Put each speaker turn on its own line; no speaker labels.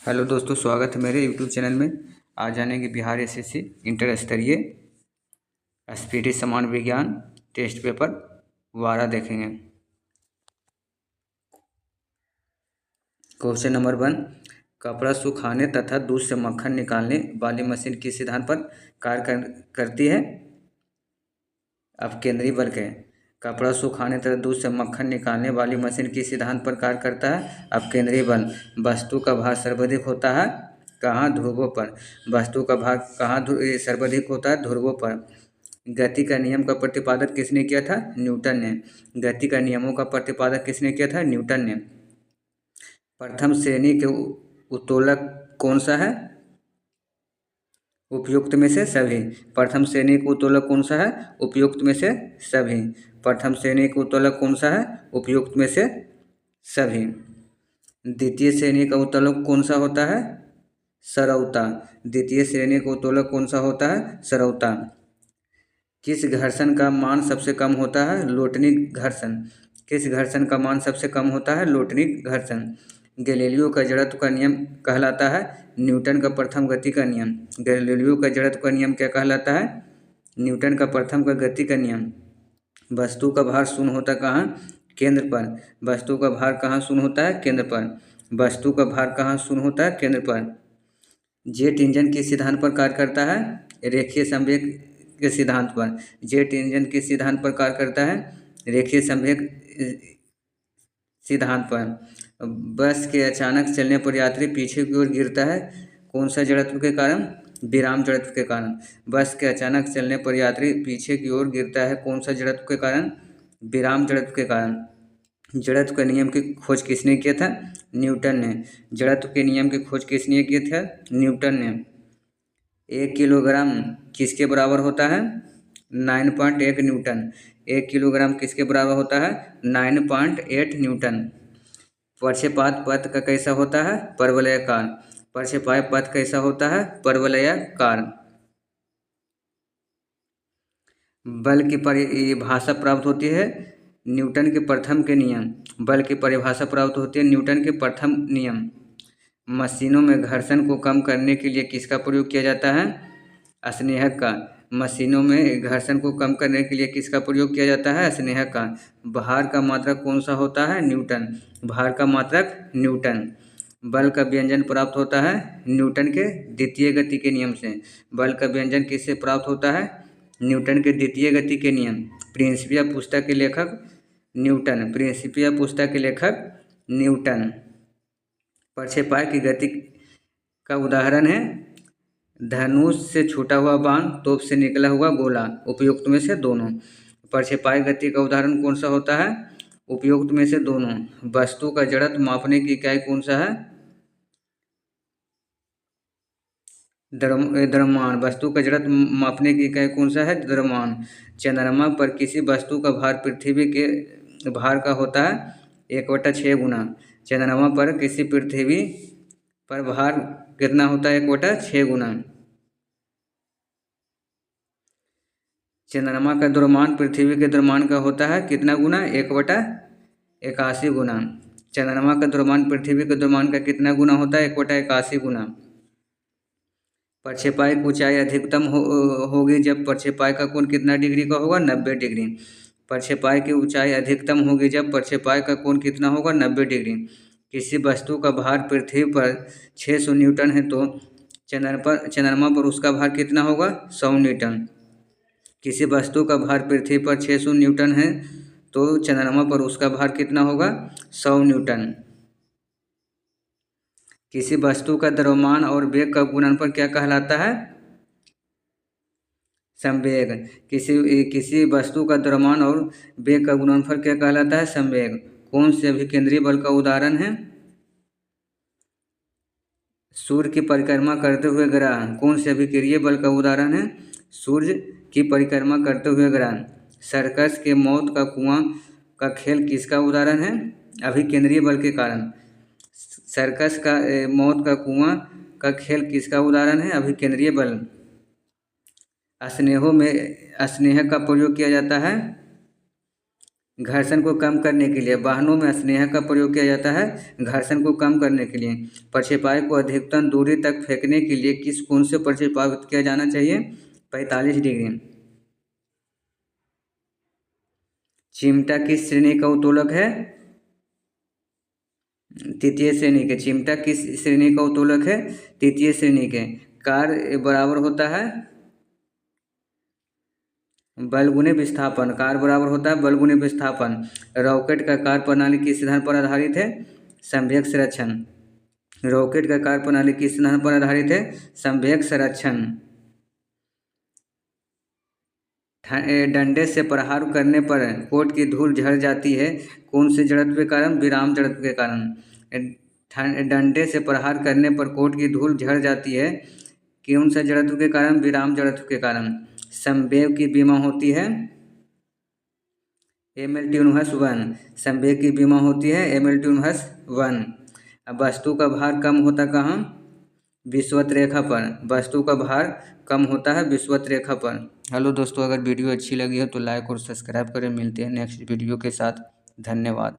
Hello दोस्तों, स्वागत है मेरे यूट्यूब चैनल में। आज जानेंगे बिहार एसएससी इंटर स्तरीय स्पीडी समान विज्ञान टेस्ट पेपर 12 देखेंगे। क्वेश्चन नंबर 1, कपड़ा सुखाने तथा दूध से मक्खन निकालने वाली मशीन किस सिद्धांत पर कार्य करती है? अब केंद्रीय बल के कपड़ा सुखाने तथा दूध से मक्खन निकालने वाली मशीन किस सिद्धांत पर कार्य करता है? अब केंद्रीय बल। वस्तु का भार सर्वाधिक होता है कहाँ? ध्रुवों पर। वस्तु का भार कहाँ सर्वाधिक होता है? ध्रुवों पर। गति का नियम का प्रतिपादन किसने किया था? न्यूटन ने। गति का नियमों का प्रतिपादन किसने किया था? न्यूटन ने। प्रथम श्रेणी के उत्तोलक कौन सा है? उपयुक्त में से सभी। प्रथम श्रेणी का उत्तोलक कौन सा है? उपयुक्त में से सभी। प्रथम श्रेणी का उत्तोलक कौन सा है? उपयुक्त में से सभी। द्वितीय श्रेणी का उत्तोलक कौन सा होता है? सरौता। द्वितीय श्रेणी का उत्तोलक कौन सा होता है? सरौता। किस घर्षण का मान सबसे कम होता है? लोटनिक घर्षण। किस घर्षण का मान सबसे कम होता है? लोटनिक घर्षण। गैलीलियो का जड़त्व का नियम कहलाता है न्यूटन का प्रथम गति का नियम। गैलीलियो का जड़त्व का नियम क्या कहलाता है? न्यूटन का प्रथम का गति का नियम। वस्तु का भार शून्य होता कहाँ? केंद्र पर। वस्तु का भार कहाँ शून्य होता है? केंद्र पर। वस्तु का भार कहाँ शून्य होता है? केंद्र पर। जेट इंजन किस सिद्धांत पर कार्य करता है? रेखीय संवेग के सिद्धांत पर। जेट इंजन किस सिद्धांत पर कार्य करता है? रेखीय संवेग सिद्धांत पर। बस के अचानक चलने पर यात्री पीछे की ओर गिरता है कौन सा जड़त्व के कारण? विराम जड़त्व के कारण। बस के अचानक चलने पर यात्री पीछे की ओर गिरता है कौन सा जड़त्व के कारण? विराम जड़त्व के कारण। जड़त्व के नियम की खोज किसने किया था? न्यूटन ने। जड़त्व के नियम की खोज किसने किया था? न्यूटन ने। 1 किलोग्राम किसके बराबर होता है? 9.8 न्यूटन। 1 किलोग्राम किसके बराबर होता है? 9.8 न्यूटन। प्रक्षेपात पथ का कैसा होता है? परवलयाकार। प्रक्षेपाय पथ कैसा होता है? परवलयाकार। बल की परिभाषा प्राप्त होती है न्यूटन के प्रथम के नियम। बल की परिभाषा प्राप्त होती है न्यूटन के प्रथम नियम। मशीनों में घर्षण को कम करने के लिए किसका प्रयोग किया जाता है? स्नेहक का। मशीनों में घर्षण को कम करने के लिए किसका प्रयोग किया जाता है? स्नेहक का। भार का मात्रक कौन सा होता है? न्यूटन। भार का मात्रक न्यूटन। बल का व्यंजन प्राप्त होता है न्यूटन के द्वितीय गति के नियम से। बल का व्यंजन किससे प्राप्त होता है? न्यूटन के द्वितीय गति के नियम। प्रिंसिपिया पुस्तक के लेखक न्यूटन। प्रिंसिपिया पुस्तक के लेखक न्यूटन। प्रक्षेपाय की गति का उदाहरण है धनुष से छूटा हुआ बाण, तोप से निकला हुआ गोला। उपयुक्त में से दोनों। प्रक्षेपाय गति का उदाहरण कौन सा होता है? उपयुक्त में से दोनों। वस्तु का जड़त्व मापने की इकाई कौन सा है? द्रव्यमान। वस्तु का जड़त्व मापने की इकाई कौन सा है? द्रव्यमान। चंद्रमा पर किसी वस्तु का भार पृथ्वी के भार का होता है 1/6 गुना। चंद्रमा पर किसी पृथ्वी पर भार कितना होता है? 1/6 गुना। चंद्रमा का द्रव्यमान पृथ्वी के द्रव्यमान का होता है कितना गुना? 1/81 गुना। चंद्रमा का द्रव्यमान पृथ्वी के द्रव्यमान का कितना गुना होता है? 1/81 गुना। प्रक्षेपाय की ऊंचाई अधिकतम होगी जब प्रक्षेपाय का कोण कितना डिग्री का होगा? 90 डिग्री। प्रक्षेपाय की ऊंचाई अधिकतम होगी जब प्रक्षेपाय का कोण कितना होगा? 90 डिग्री। किसी वस्तु का भार पृथ्वी पर 600 न्यूटन है तो चंद्रमा पर उसका भार कितना होगा? 100 न्यूटन। किसी वस्तु का भार पृथ्वी पर 600 न्यूटन है तो चंद्रमा पर उसका भार कितना होगा? 100 न्यूटन। किसी वस्तु का द्रव्यमान और वेग का गुणनफल क्या कहलाता है? संवेग। किसी वस्तु का द्रव्यमान और वेग का गुणनफल क्या कहलाता है? संवेग। कौन से अभिकेंद्रीय बल का उदाहरण है? सूर्य की परिक्रमा करते हुए ग्रह। कौन से अभिक्रिय बल का उदाहरण है? सूर्य की परिक्रमा करते हुए ग्रह। सर्कस के मौत का कुआं का खेल किसका उदाहरण है? अभिकेंद्रीय बल के कारण। सर्कस का मौत का कुआं का खेल किसका उदाहरण है? अभिकेंद्रीय बल। स्नेहों में स्नेह का प्रयोग किया जाता है घर्षण को कम करने के लिए वाहनों में स्नेह का प्रयोग किया जाता है घर्षण को कम करने के लिए। प्रक्षेपाय को अधिकतम दूरी तक फेंकने के लिए किस कोण से प्रक्षेपित किया जाना चाहिए? 45 डिग्री। चिमटा किस श्रेणी का उत्तोलक है? तृतीय श्रेणी के। चिमटा किस श्रेणी का उत्तोलक है? तृतीय श्रेणी के। कार बराबर होता है बल गुने विस्थापन। कार बराबर होता है बल गुने विस्थापन। रॉकेट का कार्य प्रणाली किस सिद्धांत पर आधारित है? संवेग संरक्षण। रॉकेट का कार्य प्रणाली किस सिद्धांत पर आधारित है? संवेग संरक्षण। डंडे से प्रहार करने पर कोट की धूल झड़ जाती है कौन से जड़त्व के कारण? विराम जड़त्व के कारण। डंडे से प्रहार करने पर कोट की धूल झड़ जाती है कौन सा जड़त्व के कारण? विराम जड़त्व के कारण। संवेग की विमा होती है mL/1। संवेग की विमा होती है mL/1। अब वस्तु का भार कम होता कहाँ? विषुवत रेखा पर। वस्तु का भार कम होता है विषुवत रेखा पर। हेलो दोस्तों, अगर वीडियो अच्छी लगी हो तो लाइक और सब्सक्राइब करें। मिलते हैं नेक्स्ट वीडियो के साथ। धन्यवाद।